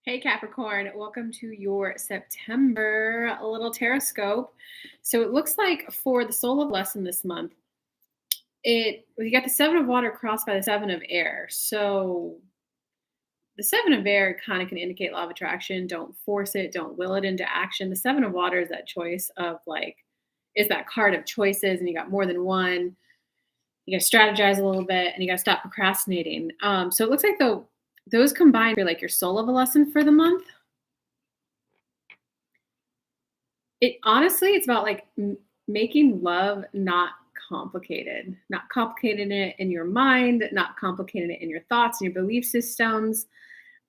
Hey Capricorn, welcome to your September little Horoscope. So it looks like for the soul of lesson this month, you got the seven of water crossed by the seven of air. So the seven of air kind of can indicate law of attraction. Don't force it, don't will it into action. The seven of water is that choice of is that card of choices, and you got more than one. You got to strategize a little bit, and you got to stop procrastinating. So it looks like those combined are like your soul of a lesson for the month. It honestly, it's about making love not complicated, not complicating it in your mind, not complicating it in your thoughts and your belief systems.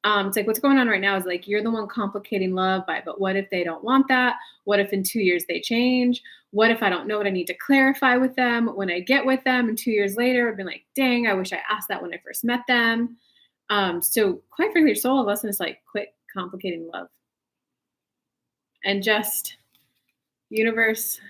It's like what's going on right now is like you're the one complicating love by, but what if they don't want that? What if in 2 years they change? What if I don't know what I need to clarify with them when I get with them? And 2 years later, I've been like, dang, I wish I asked that when I first met them. So quite frankly, your soul lesson is like quit complicating love and just universe,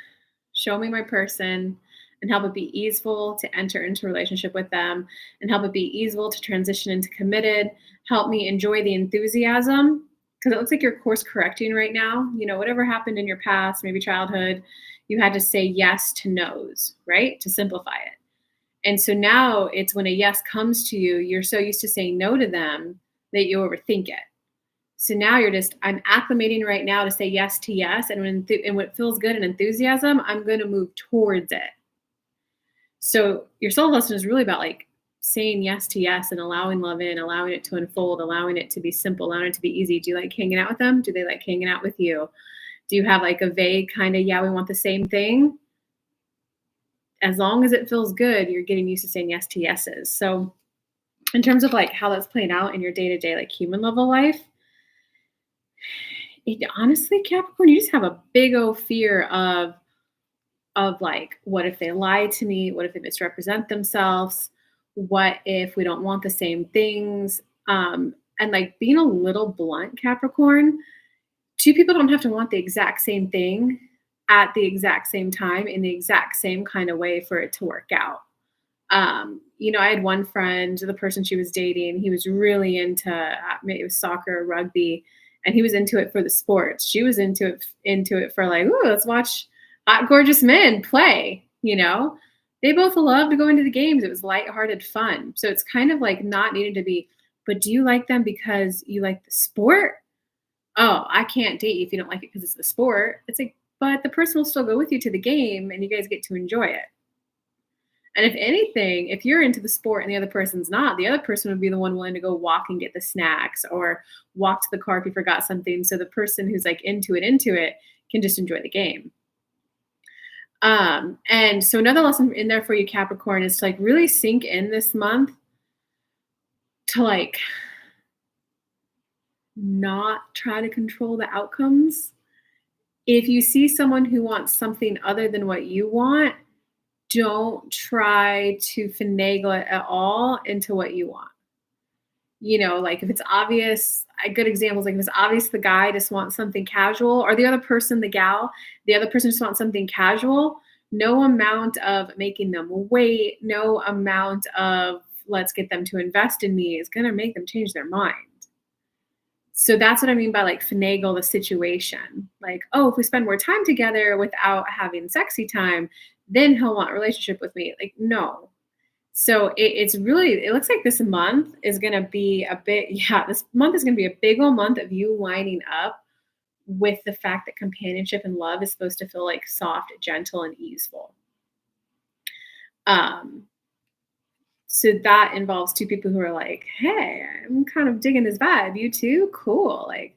show me my person and help it be easeful to enter into a relationship with them and help it be easeful to transition into committed. Help me enjoy the enthusiasm because it looks like you're course correcting right now. You know, whatever happened in your past, maybe childhood, you had to say yes to no's, right? To simplify it. And so now it's when a yes comes to you, you're so used to saying no to them that you overthink it. So now I'm acclimating right now to say yes to yes. And when what feels good and enthusiasm, I'm going to move towards it. So your soul lesson is really about like saying yes to yes and allowing love in, allowing it to unfold, allowing it to be simple, allowing it to be easy. Do you like hanging out with them? Do they like hanging out with you? Do you have like a vague kind of, yeah, we want the same thing? As long as it feels good, you're getting used to saying yes to yeses. So in terms of like how that's playing out in your day-to-day, like human level life, honestly, Capricorn, you just have a big old fear of like, what if they lie to me? What if they misrepresent themselves? What if we don't want the same things? And like being a little blunt, Capricorn, two people don't have to want the exact same thing at the exact same time in the exact same kind of way for it to work out. I had one friend, the person she was dating, he was really into maybe it was soccer or rugby, and he was into it for the sports. She was into it for like, ooh, let's watch hot, gorgeous men play. They both loved going to the games. It was lighthearted fun. So it's kind of like not needing to be, but do you like them because you like the sport? Oh, I can't date you if you don't like it because it's the sport. It's like, but the person will still go with you to the game and you guys get to enjoy it. And if anything, if you're into the sport and the other person's not, the other person would be the one willing to go walk and get the snacks or walk to the car if you forgot something. So the person who's like into it can just enjoy the game. And so another lesson in there for you, Capricorn, is to like really sink in this month to like not try to control the outcomes. If you see someone who wants something other than what you want, don't try to finagle it at all into what you want. Like if it's obvious, a good example is like if it's obvious the guy just wants something casual or the other person, the other person just wants something casual, no amount of making them wait, no amount of let's get them to invest in me is going to make them change their mind. So that's what I mean by like finagle the situation. Like, oh, if we spend more time together without having sexy time, then he'll want a relationship with me. Like, no. So it looks like this month is going to be this month is going to be a big old month of you lining up with the fact that companionship and love is supposed to feel like soft, gentle, and easeful. So that involves two people who are like, hey, I'm kind of digging this vibe. You too? Cool. Like,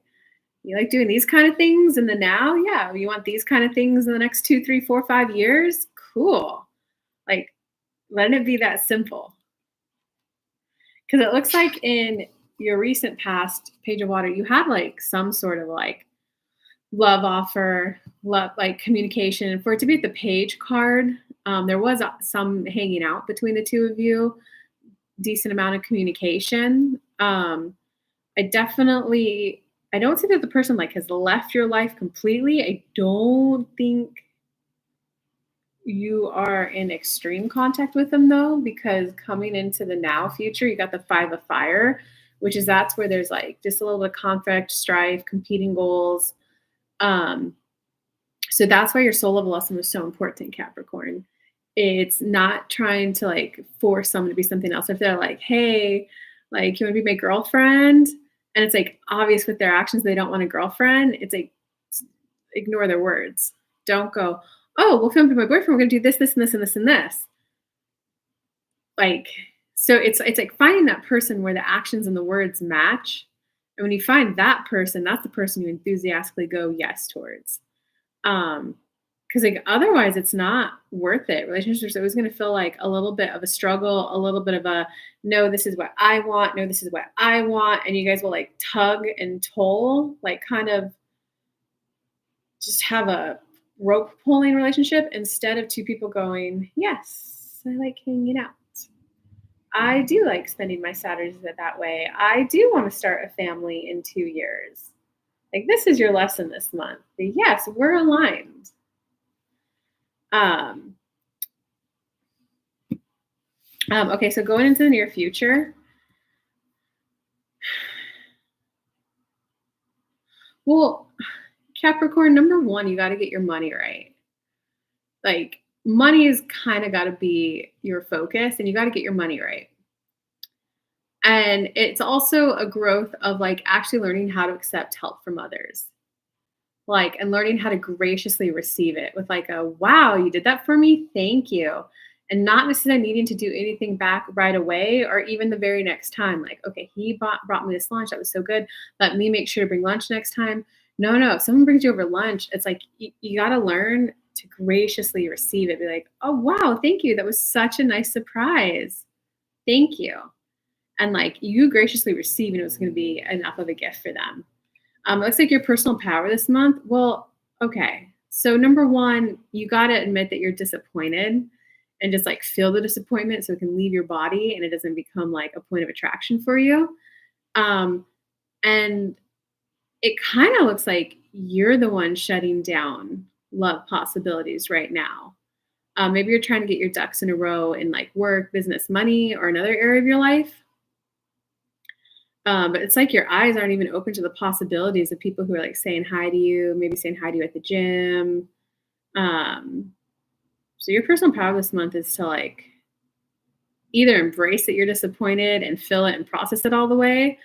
you like doing these kind of things in the now? Yeah. You want these kind of things in the next 2, 3, 4, 5 years? Cool. Like, letting it be that simple. Because it looks like in your recent past Page of Water, you had like some sort of like love offer, love like communication. And for it to be at the Page card, there was some hanging out between the two of you, decent amount of communication. I don't think that the person like has left your life completely. I don't think you are in extreme contact with them though, because coming into the now future, you got the 5 of fire, which is that's where there's like just a little bit of conflict, strife, competing goals. Um, so that's why your soul level lesson was so important, Capricorn. It's not trying to like force someone to be something else. If they're like, hey, like you want to be my girlfriend, and it's like obvious with their actions they don't want a girlfriend, it's like ignore their words. Don't go, oh, well, if you want to be my boyfriend, we're gonna do this, this, and this, and this, and this. Like, so it's like finding that person where the actions and the words match. And when you find that person, that's the person you enthusiastically go yes towards. Because like otherwise it's not worth it. Relationships are always going to feel like a little bit of a struggle, a little bit of a no, this is what I want, no, this is what I want, and you guys will like tug and toll, like kind of just have a rope pulling relationship instead of two people going, yes, I like hanging out. I do like spending my Saturdays that way. I do want to start a family in 2 years. Like this is your lesson this month. Yes, we're aligned. Okay, so going into the near future. Well, Capricorn, number one, you got to get your money right. Like money is kind of got to be your focus and you got to get your money right. And it's also a growth of like actually learning how to accept help from others. Like, and learning how to graciously receive it with like a, wow, you did that for me. Thank you. And not necessarily needing to do anything back right away or even the very next time. Like, okay, he brought me this lunch. That was so good. Let me make sure to bring lunch next time. No. If someone brings you over lunch, it's like, you got to learn to graciously receive it. Be like, oh, wow, thank you. That was such a nice surprise. Thank you. And like you graciously receiving it was going to be enough of a gift for them. It looks like your personal power this month. Well, okay. So number one, you got to admit that you're disappointed and just like feel the disappointment so it can leave your body and it doesn't become like a point of attraction for you. And it kind of looks like you're the one shutting down love possibilities right now. Maybe you're trying to get your ducks in a row in like work, business, money, or another area of your life. But it's like your eyes aren't even open to the possibilities of people who are like saying hi to you, maybe saying hi to you at the gym. So your personal power this month is to like either embrace that you're disappointed and feel it and process it all the way,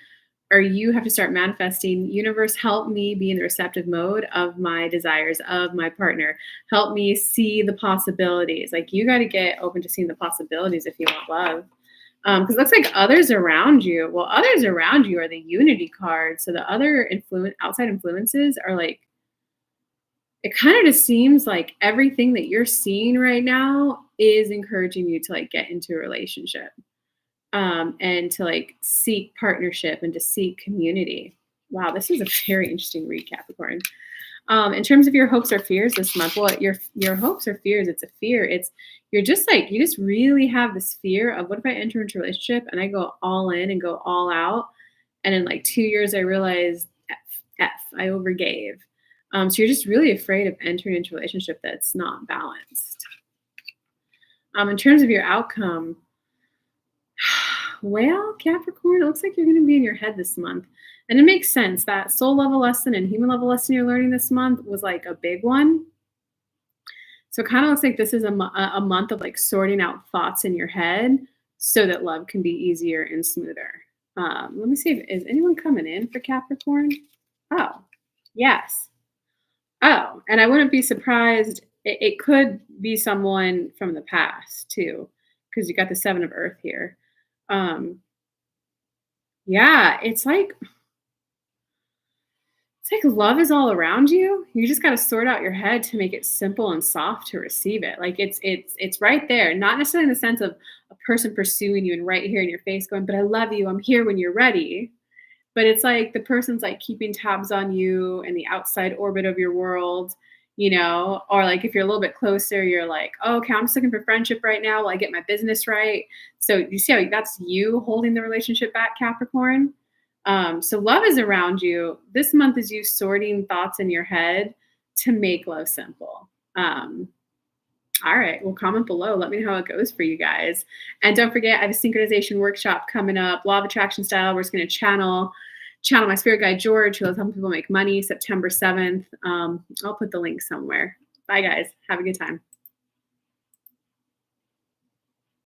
or you have to start manifesting, universe, help me be in the receptive mode of my desires, of my partner. Help me see the possibilities. Like you got to get open to seeing the possibilities if you want love. Because it looks like others around you are the unity card. So the other outside influences are like, it kind of just seems like everything that you're seeing right now is encouraging you to like get into a relationship, and to like seek partnership and to seek community. Wow, this is a very interesting read, Capricorn. In terms of your hopes or fears this month, well, your hopes or fears, it's a fear. You're just like, you just really have this fear of what if I enter into a relationship and I go all in and go all out. And in like 2 years, I realized I overgave. So you're just really afraid of entering into a relationship that's not balanced. In terms of your outcome, well, Capricorn, it looks like you're going to be in your head this month. And it makes sense that soul level lesson and human level lesson you're learning this month was like a big one. So it kind of looks like this is a month of like sorting out thoughts in your head so that love can be easier and smoother. Let me see, is anyone coming in for Capricorn? Oh, yes. Oh, and I wouldn't be surprised. It could be someone from the past too, because you got the 7 of Earth here. Yeah, it's like love is all around you. You just got to sort out your head to make it simple and soft to receive it. Like it's right there, not necessarily in the sense of a person pursuing you and right here in your face going, but I love you. I'm here when you're ready. But it's like the person's like keeping tabs on you and the outside orbit of your world, or like if you're a little bit closer, you're like, oh, okay, I'm just looking for friendship right now while I get my business right. So you see how that's you holding the relationship back, Capricorn. So love is around you. This month is you sorting thoughts in your head to make love simple. All right. Well, comment below. Let me know how it goes for you guys. And don't forget, I have a synchronization workshop coming up, Law of Attraction style. We're just going to channel my spirit guide George, who will help people make money, September 7th. I'll put the link somewhere. Bye, guys. Have a good time.